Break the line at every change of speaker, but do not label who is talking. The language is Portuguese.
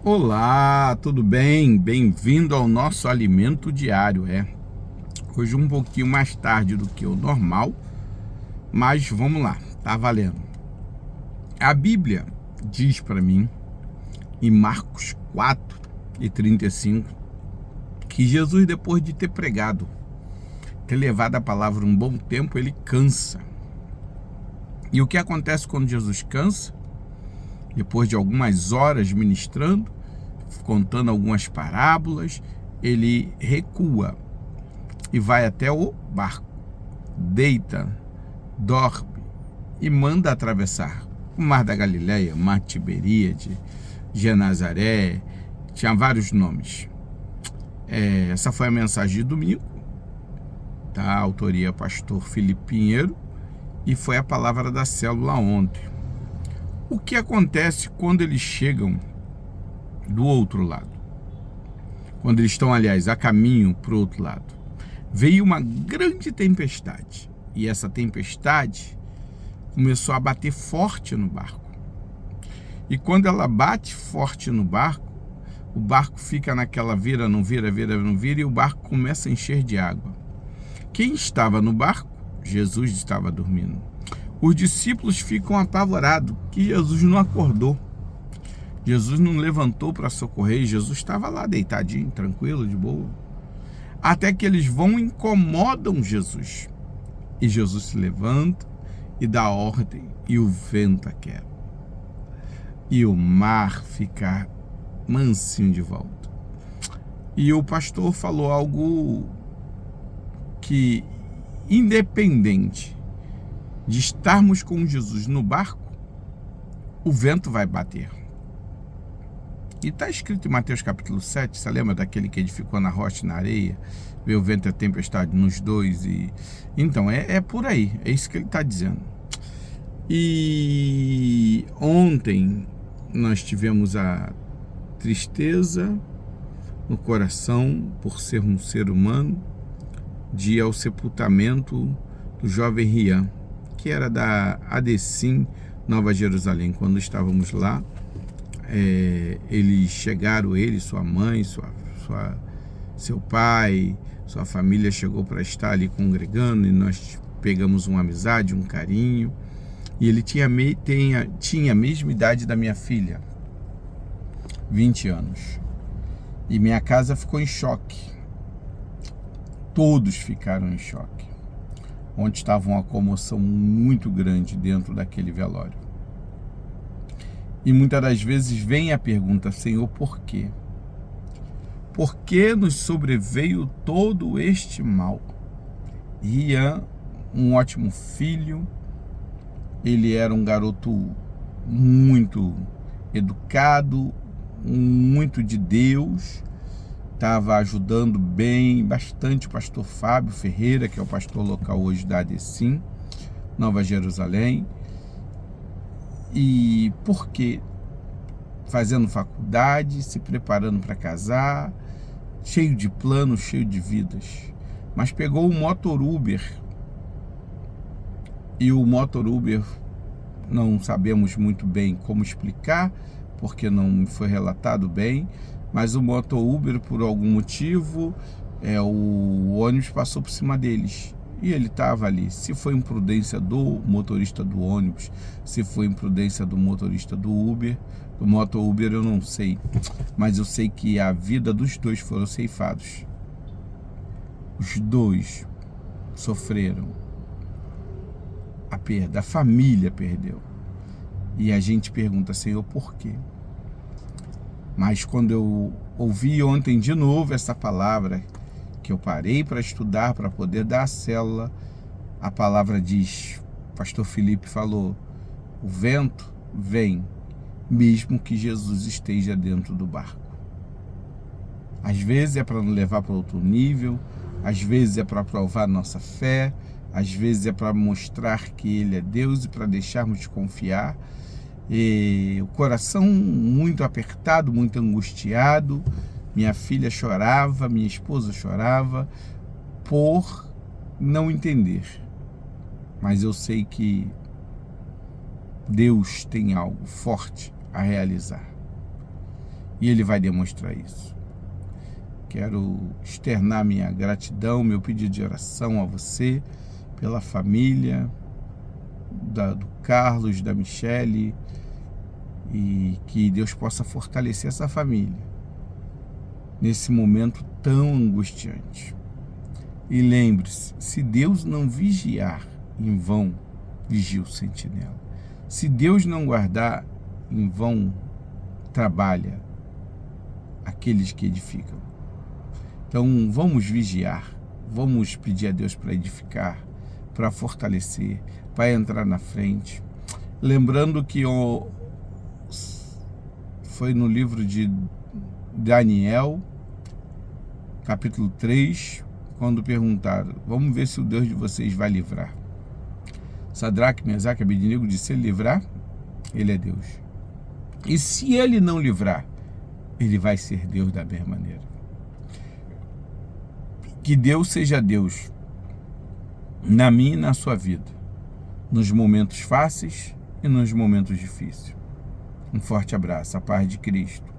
Olá, tudo bem? Bem-vindo ao nosso alimento diário. Hoje um pouquinho mais tarde do que o normal, mas vamos lá, tá valendo. A Bíblia diz para mim, em Marcos 4:35, que Jesus, depois de ter pregado, ter levado a palavra um bom tempo, ele cansa. E o que acontece quando Jesus cansa? Depois de algumas horas ministrando, contando algumas parábolas, ele recua e vai até o barco, deita, dorme e manda atravessar o Mar da Galileia, Mar de Tiberíade, Genazaré, tinha vários nomes. Essa foi a mensagem de domingo, tá? A autoria pastor Felipe Pinheiro, e foi a palavra da célula ontem. O que acontece quando eles chegam do outro lado? Quando eles estão, aliás, a caminho para o outro lado. Veio uma grande tempestade. E essa tempestade começou a bater forte no barco. E quando ela bate forte no barco, o barco fica naquela vira, não vira, vira, não vira, e o barco começa a encher de água. Quem estava no barco? Jesus estava dormindo. Os discípulos ficam apavorados que Jesus não acordou. Jesus não levantou para socorrer, Jesus estava lá deitadinho, tranquilo, de boa. Até que eles vão e incomodam Jesus. E Jesus se levanta e dá ordem, e o vento aquieta. E o mar fica mansinho de volta. E o pastor falou algo que, independente de estarmos com Jesus no barco, o vento vai bater. E está escrito em Mateus capítulo 7, você lembra daquele que edificou na rocha e na areia, vê o vento e a tempestade nos dois? Então, é por aí, é isso que ele está dizendo. E ontem nós tivemos a tristeza no coração por ser um ser humano, de ir ao sepultamento do jovem Rian, que era da ADCIM Nova Jerusalém. Quando estávamos lá, eles chegaram, sua mãe, seu pai, sua família chegou para estar ali congregando, e nós pegamos uma amizade, um carinho. E ele tinha a mesma idade da minha filha, 20 anos. E minha casa ficou em choque. Todos ficaram em choque. Onde estava uma comoção muito grande dentro daquele velório. E muitas das vezes vem a pergunta: Senhor, por quê? Por que nos sobreveio todo este mal? Rian, um ótimo filho, ele era um garoto muito educado, muito de Deus, estava ajudando bem, bastante o pastor Fábio Ferreira, que é o pastor local hoje da ADCIM, Nova Jerusalém. E por quê? Fazendo faculdade, se preparando para casar, cheio de planos, cheio de vidas. Mas pegou o motor Uber, e o motor Uber não sabemos muito bem como explicar, porque não foi relatado bem, mas o motor Uber, por algum motivo, o ônibus passou por cima deles. E ele estava ali. Se foi imprudência do motorista do ônibus, se foi imprudência do motorista do Uber, do motor Uber, eu não sei. Mas eu sei que a vida dos dois foram ceifados. Os dois sofreram a perda, a família perdeu. E a gente pergunta: Senhor, por quê? Mas quando eu ouvi ontem de novo essa palavra, que eu parei para estudar, para poder dar a célula, a palavra diz, o pastor Felipe falou: o vento vem, mesmo que Jesus esteja dentro do barco. Às vezes é para nos levar para outro nível, às vezes é para provar nossa fé, às vezes é para mostrar que Ele é Deus e para deixarmos de confiar. E o coração muito apertado, muito angustiado. Minha filha chorava, minha esposa chorava por não entender. Mas eu sei que Deus tem algo forte a realizar. E Ele vai demonstrar isso. Quero externar minha gratidão, meu pedido de oração a você, pela família, do Carlos, da Michele, e que Deus possa fortalecer essa família nesse momento tão angustiante. E lembre-se, se Deus não vigiar, em vão vigia o sentinela. Se Deus não guardar, em vão trabalha aqueles que edificam. Então vamos vigiar, vamos pedir a Deus para edificar, para fortalecer, para entrar na frente. Lembrando que foi no livro de Daniel, capítulo 3, quando perguntaram, vamos ver se o Deus de vocês vai livrar. Sadraque, Mesaque e Abednego disse, se ele livrar, ele é Deus. E se ele não livrar, ele vai ser Deus da mesma maneira. Que Deus seja Deus na minha e na sua vida, nos momentos fáceis e nos momentos difíceis. Um forte abraço, a paz de Cristo.